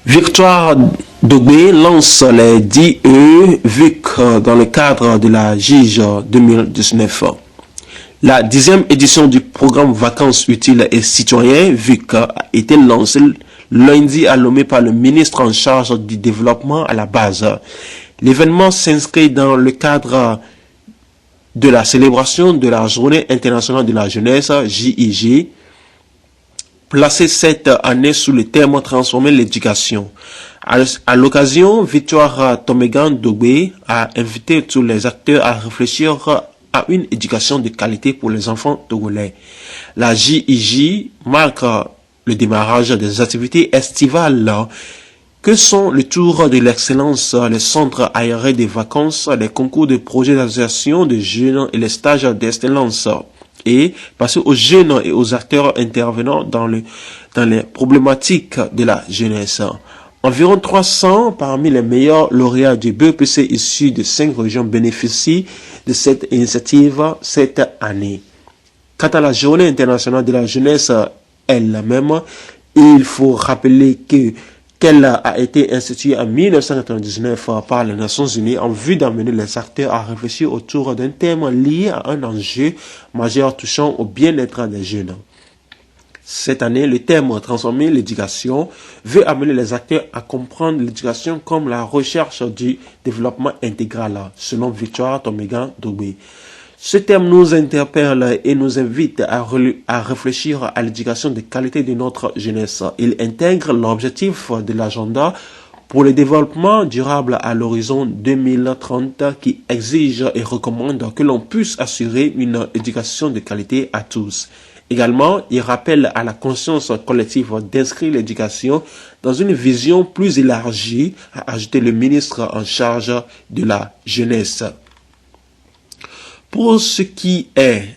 Victoire Dogbe lance les 10 VUC dans le cadre de la JIJ 2019. La 10e édition du programme Vacances utiles et citoyens VUC a été lancée lundi à Lomé par le ministre en charge du développement à la base. L'événement s'inscrit dans le cadre de la célébration de la Journée internationale de la jeunesse JIJ, placé cette année sous le thème Transformer l'éducation. À l'occasion, Victoire Tomegan Dogbe a invité tous les acteurs à réfléchir à une éducation de qualité pour les enfants togolais. La JIJ marque le démarrage des activités estivales que sont le tour de l'excellence, les centres aérés de vacances, les concours de projets d'association de jeunes et les stages d'excellence. Et passer aux jeunes et aux acteurs intervenant dans les problématiques de la jeunesse. Environ 300 parmi les meilleurs lauréats du BEPC issus de 5 régions bénéficient de cette initiative cette année. Quant à la Journée internationale de la jeunesse elle-même, il faut rappeler qu'elle a été instituée en 1999 par les Nations Unies en vue d'amener les acteurs à réfléchir autour d'un thème lié à un enjeu majeur touchant au bien-être des jeunes. Cette année, le thème « Transformer l'éducation » veut amener les acteurs à comprendre l'éducation comme la recherche du développement intégral, selon Victoire Tomegan Dogbe. Ce thème nous interpelle et nous invite à réfléchir à l'éducation de qualité de notre jeunesse. Il intègre l'objectif de l'agenda pour le développement durable à l'horizon 2030 qui exige et recommande que l'on puisse assurer une éducation de qualité à tous. Également, il rappelle à la conscience collective d'inscrire l'éducation dans une vision plus élargie, a ajouté le ministre en charge de la jeunesse. Pour ce qui est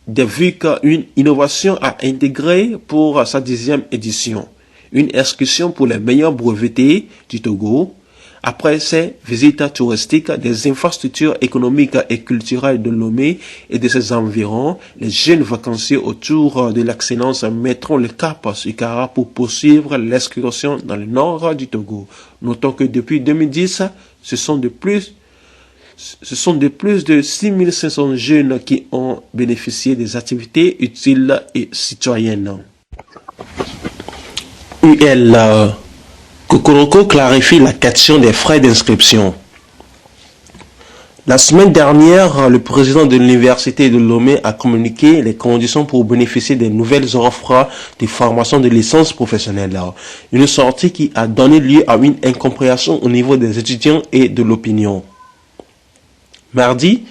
des VUC, une innovation à intégrer pour sa 10e édition. Une excursion pour les meilleurs brevetés du Togo. Après ces visites touristiques des infrastructures économiques et culturelles de Lomé et de ses environs, les jeunes vacanciers autour de l'excellence mettront le cap sur Kara pour poursuivre l'excursion dans le nord du Togo. Notons que depuis 2010, ce sont de plus de 6500 jeunes qui ont bénéficié des activités utiles et citoyennes. UL Kokoroko clarifie la question des frais d'inscription. La semaine dernière, le président de l'université de Lomé a communiqué les conditions pour bénéficier des nouvelles offres de formation de licence professionnelle. Une sortie qui a donné lieu à une incompréhension au niveau des étudiants et de l'opinion. Mardi,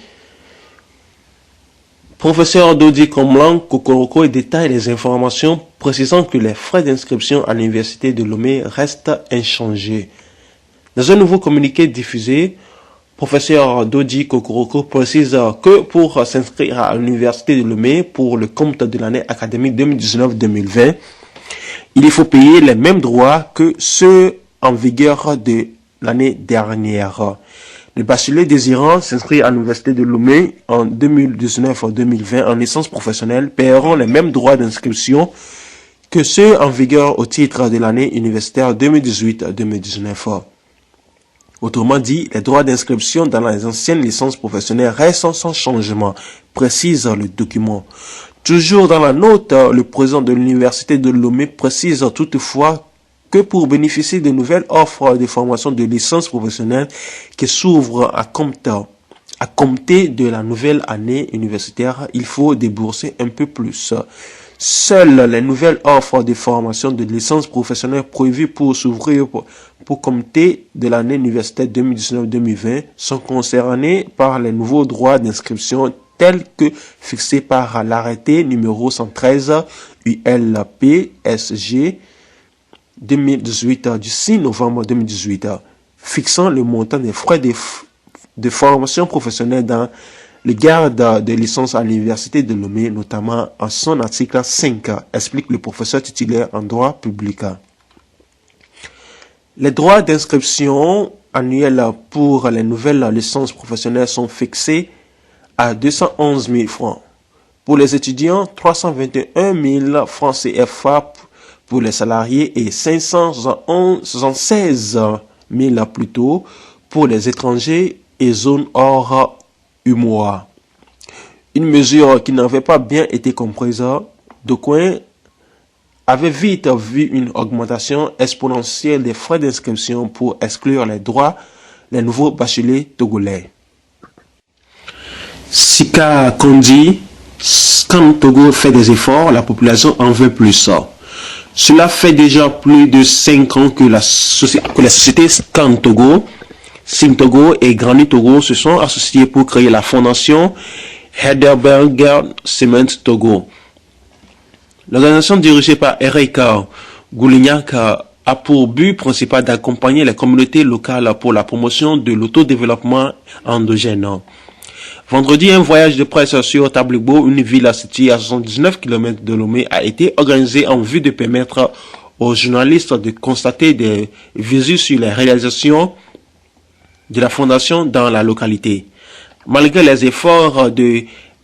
professeur Dodi Komlan Kokoroko détaille les informations précisant que les frais d'inscription à l'université de Lomé restent inchangés. Dans un nouveau communiqué diffusé, professeur Dodi Kokoroko précise que pour s'inscrire à l'université de Lomé pour le compte de l'année académique 2019-2020, il faut payer les mêmes droits que ceux en vigueur de l'année dernière. Les bacheliers désirant s'inscrire à l'université de Lomé en 2019-2020 en licence professionnelle paieront les mêmes droits d'inscription que ceux en vigueur au titre de l'année universitaire 2018-2019. Autrement dit, les droits d'inscription dans les anciennes licences professionnelles restent sans changement, précise le document. Toujours dans la note, le président de l'université de Lomé précise toutefois que pour bénéficier de nouvelles offres de formation de licence professionnelle qui s'ouvrent à compter de la nouvelle année universitaire, il faut débourser un peu plus. Seules les nouvelles offres de formation de licence professionnelle prévues pour s'ouvrir pour compter de l'année universitaire 2019-2020 sont concernées par les nouveaux droits d'inscription tels que fixés par l'arrêté numéro 113 ULPSG 2018 du 6 novembre 2018, fixant le montant des frais de formation professionnelle dans le garde de licence à l'université de Lomé, notamment en son article 5, explique le professeur titulaire en droit public. Les droits d'inscription annuels pour les nouvelles licences professionnelles sont fixés à 211 000 francs. Pour les étudiants, 321 000 francs CFA pour les salariés et 576 000 plutôt pour les étrangers et zones hors UEMOA. Une mesure qui n'avait pas bien été comprise, d'aucuns avaient vite vu une augmentation exponentielle des frais d'inscription pour exclure les droits des nouveaux bacheliers togolais. Sika Kondi, quand Togo fait des efforts, la population en veut plus. Cela fait déjà plus de 5 ans que la société Scan Togo, Sim Togo et Granit Togo se sont associés pour créer la fondation Heidelberger Cement Togo. L'organisation dirigée par Erika Goulignac a pour but principal d'accompagner les communautés locales pour la promotion de l'autodéveloppement endogène. Vendredi, un voyage de presse sur Tablebo, une ville située à 79 km de Lomé, a été organisé en vue de permettre aux journalistes de constater des visus sur les réalisations de la fondation dans la localité. Malgré les efforts de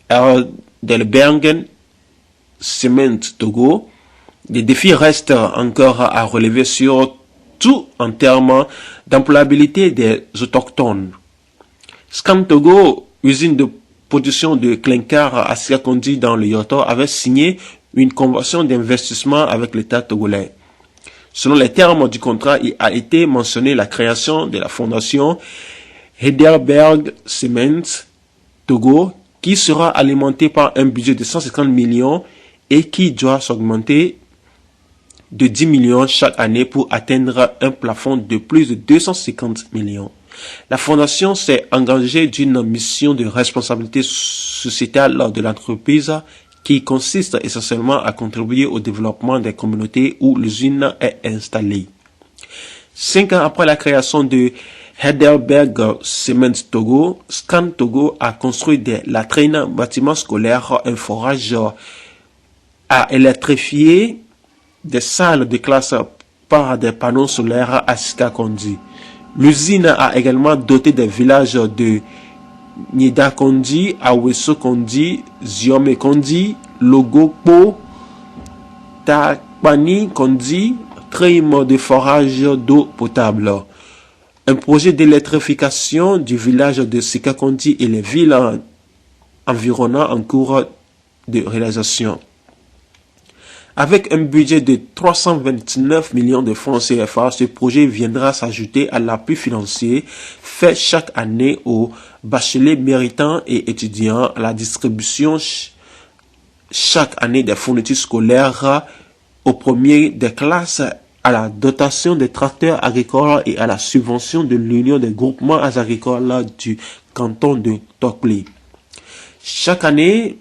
Heidelberger Cement Togo, des défis restent encore à relever, surtout en termes d'employabilité des autochtones. Scan Togo, usine de production de clinker à Sika Kondi dans le Yoto, avait signé une convention d'investissement avec l'État togolais. Selon les termes du contrat, il a été mentionné la création de la fondation Heidelberger Cement Togo, qui sera alimentée par un budget de 150 millions et qui doit s'augmenter de 10 millions chaque année pour atteindre un plafond de plus de 250 millions. La fondation s'est engagée d'une mission de responsabilité sociétale de l'entreprise qui consiste essentiellement à contribuer au développement des communautés où l'usine est installée. 5 ans après la création de Heidelberger Cement Togo, Scan Togo a construit des latrines, bâtiments scolaires, un forage, a électrifié des salles de classe par des panneaux solaires à Sika Kondi. L'usine a également doté des villages de Nida Kondi, Aweso Kondi, Ziome Kondi, Logokpo, Takpani Kondi, trim de forage d'eau potable. Un projet d'électrification du village de Sika Kondi et les villes environnantes en cours de réalisation. Avec un budget de 329 millions de francs CFA, ce projet viendra s'ajouter à l'appui financier fait chaque année aux bacheliers méritants et étudiants, à la distribution chaque année des fournitures scolaires aux premiers des classes, à la dotation des tracteurs agricoles et à la subvention de l'Union des groupements agricoles du canton de Tokli. Chaque année,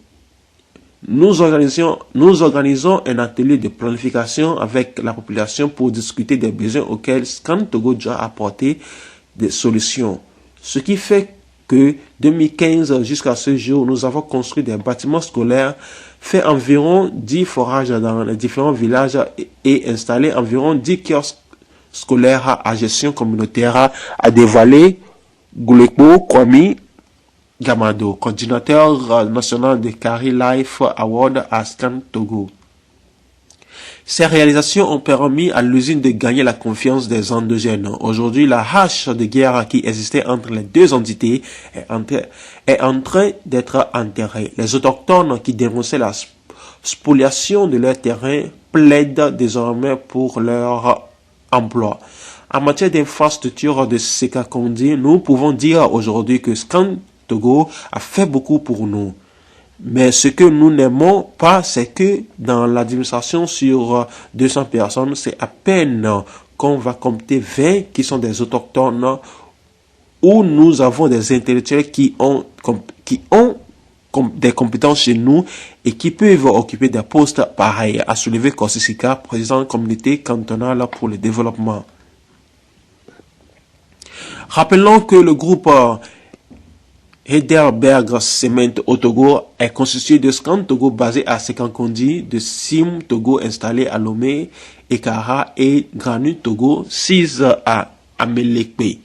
nous organisons un atelier de planification avec la population pour discuter des besoins auxquels Scan Togo doit apporter des solutions. Ce qui fait que 2015 jusqu'à ce jour, nous avons construit des bâtiments scolaires, fait environ 10 forages dans les différents villages et installé environ 10 kiosques scolaires à gestion communautaire à Dévalé, Goulekbo, Kwami, Gamado, coordinateur national de Kari Life Award à Scan Togo. Ces réalisations ont permis à l'usine de gagner la confiance des endogènes. Aujourd'hui, la hache de guerre qui existait entre les deux entités est en train d'être enterrée. Les autochtones qui dénonçaient la spoliation de leur terrain plaident désormais pour leur emploi. En matière d'infrastructure de Sika Kondi, nous pouvons dire aujourd'hui que Scan Togo a fait beaucoup pour nous. Mais ce que nous n'aimons pas, c'est que dans l'administration sur 200 personnes, c'est à peine qu'on va compter 20 qui sont des autochtones, où nous avons des intellectuels qui ont des compétences chez nous et qui peuvent occuper des postes pareils, a soulevé Kossisika, président de la communauté cantonale pour le développement. Rappelons que le groupe Heidelberger Cement au Togo est constitué de Scan Togo basé à Sika Kondi, de Sim Togo installé à Lomé, Ekara et Granit Togo 6 à Amelekpe.